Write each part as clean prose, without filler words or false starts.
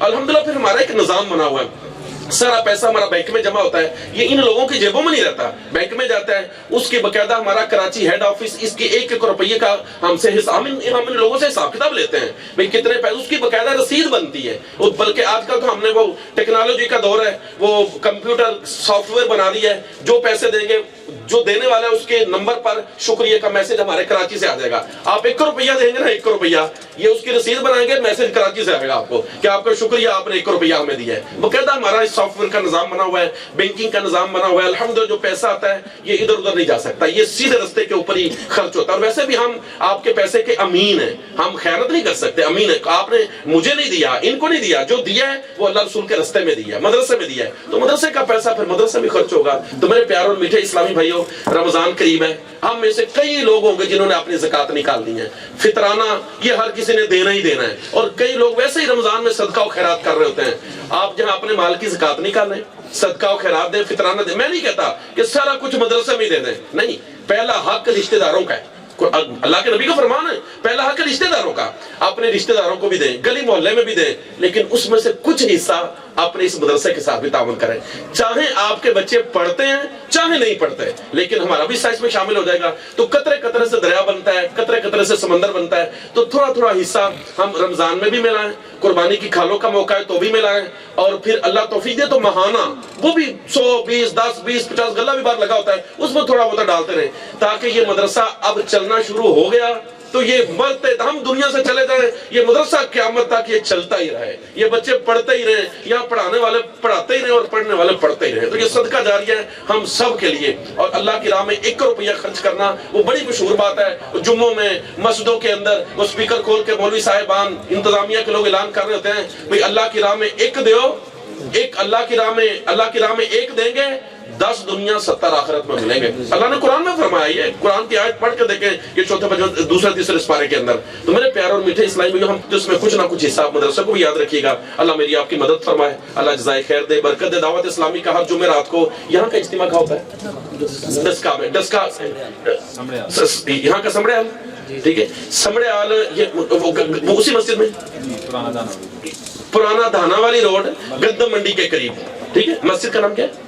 الحمدللہ پھر ہمارا ایک نظام بنا ہوا ہے، سارا پیسہ ہمارا بینک میں جمع ہوتا ہے، یہ ان لوگوں کی جیبوں میں نہیں رہتا، بینک میں جاتا ہے، اس کی باقاعدہ ہمارا کراچی ہیڈ آفس اس کے ایک ایک روپیے کا ہم سے ہم ان لوگوں سے حساب کتاب لیتے ہیں بھئی کتنے پیسے، اس کی باقاعدہ رسید بنتی ہے، بلکہ آج کل تو ہم نے وہ ٹیکنالوجی کا دور ہے، وہ کمپیوٹر سافٹ ویئر بنا دیا ہے، جو پیسے دیں گے جو دینے والا ہے اس کے نمبر پر شکریہ کا میسج ہمارے کراچی سے آ جائے گا، آپ 1 روپیہ دیں گے نا، 1 روپیہ یہ اس کی رسید بنائیں گے، میسج کراچی سے آئے گا آپ کو کہ آپ کا شکریہ، آپ نے 1 روپیہ ہمیں دیا ہے۔ باقاعدہ ہمارا اس سافٹ ویئر کا نظام بنا ہوا ہے، بینکنگ کا نظام بنا ہوا ہے، الحمدللہ جو پیسہ آتا ہے یہ ادھر ادھر نہیں جا سکتا، یہ سیدھے رستے کے اوپر ہی خرچ ہوتا ہے، اور ویسے بھی ہم آپ کے پیسے کے امین ہیں، ہم خیانت نہیں کر سکتے، امین ہے، آپ نے مجھے نہیں دیا، ان کو نہیں دیا، جو دیا ہے وہ اللہ رسول کے رستے میں دیا ہے، مدرسے میں دیا ہے، تو مدرسے کا پیسہ پھر مدرسے میں خرچ ہوگا۔ تو میرے پیارے اور میٹھے اسلامی بھائیوں، رمضان قریب ہے، ہم میں سے کئی لوگ ہوں گے جنہوں نے اپنی زکوٰۃ نکال دی ہے، فطرانہ یہ ہر کسی نے دینا ہی دینا ہے، اور کئی لوگ ویسے ہی رمضان میں صدقہ و خیرات کر رہے ہوتے ہیں۔ آپ جہاں اپنے مال کی زکوٰۃ نکالیں، صدقہ و خیرات دیں، فطرانہ دیں، میں نہیں کہتا کہ سارا کچھ مدرسے میں ہی دے دیں، نہیں، پہلا حق رشتہ داروں کا ہے، اللہ کے نبی کا فرمان ہے، پہلا حق رشتہ داروں کا، اپنے رشتہ داروں کو بھی دیں، گلی محلے میں بھی دیں، لیکن اس میں سے کچھ حصہ اپنے اس مدرسے کے ساتھ بھی تعاون کریں، چاہے آپ کے بچے پڑھتے ہیں چاہے نہیں پڑھتے، لیکن ہمارا بھی حصہ اس میں شامل ہو جائے گا، تو قطرے قطرے سے دریا بنتا ہے، قطرے قطرے سے سمندر بنتا ہے، تو تھوڑا تھوڑا حصہ ہم رمضان میں بھی ملائیں، قربانی کی کھالوں کا موقع ہے تو بھی ملائیں، اور پھر اللہ توفیق دے تو ماہانہ وہ بھی 100 20 10 20 50 غلہ بھی بار لگا ہوتا ہے، اس میں تھوڑا بہت ڈالتے رہیں، تاکہ یہ مدرسہ اب چلنا شروع ہو گیا تو یہ مرتے ہم دنیا سے چلے جائیں، یہ مدرسہ قیامت تک یہ چلتا ہی رہے، یہ بچے پڑھتے ہی رہیں، یہاں پڑھانے والے پڑھاتے ہی رہیں اور پڑھنے والے پڑھتے ہی رہیں، تو یہ صدقہ جاریہ ہے ہم سب کے لیے، اور اللہ کی راہ میں 1 روپیہ خرچ کرنا وہ بڑی مشہور بات ہے، جمعوں میں مسجدوں کے اندر وہ سپیکر کھول کے مولوی صاحبان انتظامیہ کے لوگ اعلان کر رہے ہوتے ہیں بھئی اللہ کی راہ میں 1 دیو، ایک اللہ کی راہ میں 1 دیں گے، 10 دنیا 70 آخرت میں ملیں گے، اللہ نے قرآن میں فرمایا، یہ قرآن کی آیت پڑھ کے دیکھیں، یہ 4 دوسرے تیسرے سپارے کے اندر۔ تو میرے پیارے اور میٹھے اسلامی بھائیو، ہم جس میں کچھ نہ کچھ حصہ مدرسے کو بھی یاد رکھیے گا، اللہ میری آپ کی مدد فرمائے، اللہ جزائے خیر دے، برکت دے۔ دعوت اسلامی کا ہر جمعرات کو یہاں کا اجتماع کہاں ہوتا ہے؟ ڈسکا میں، ڈسکا یہاں کا سمڑے حال، ٹھیک ہے، سمڑے حال وہ اسی مسجد میں، پرانا دھانا والی روڈ گندم منڈی کے قریب، ٹھیک ہے، مسجد کا نام کیا ہے؟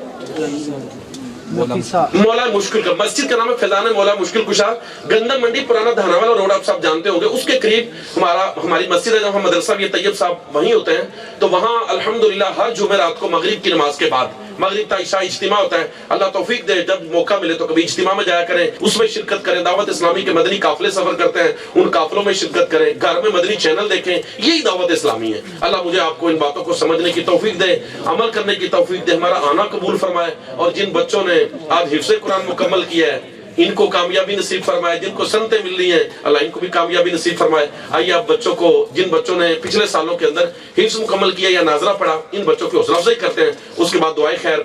مولا مشکل کا، مسجد کا نام ہے فیضان مولا مشکل کشا، گندم منڈی پرانا دھانا والا روڈ آپ سب جانتے ہوں گے، اس کے قریب ہماری مسجد ہے، جب ہم مدرسہ بھی طیب صاحب وہیں ہوتے ہیں، تو وہاں الحمدللہ ہر جمعرات کو مغرب کی نماز کے بعد، مغرب تا عشاء اجتماع ہوتا ہے، اللہ توفیق دے جب موقع ملے تو کبھی اجتماع میں جایا کریں، اس میں شرکت کریں، دعوت اسلامی کے مدنی قافلے سفر کرتے ہیں، ان قافلوں میں شرکت کریں، گھر میں مدنی چینل دیکھیں، یہی دعوت اسلامی ہے۔ اللہ مجھے آپ کو ان باتوں کو سمجھنے کی توفیق دے، عمل کرنے کی توفیق دے، ہمارا آنا قبول فرمائے، اور جن بچوں نے آج حفظ قرآن مکمل کیا ہے ان کو کامیابی نصیب فرمائے، جن کو سنتیں مل رہی ہیں اللہ ان کو بھی کامیابی نصیب فرمائے۔ آئیے آپ بچوں کو، جن بچوں نے پچھلے سالوں کے اندر حفظ مکمل کیا یا ناظرہ پڑھا، ان بچوں کی حوصلہ افزائی کرتے ہیں، اس کے بعد دعائیں خیر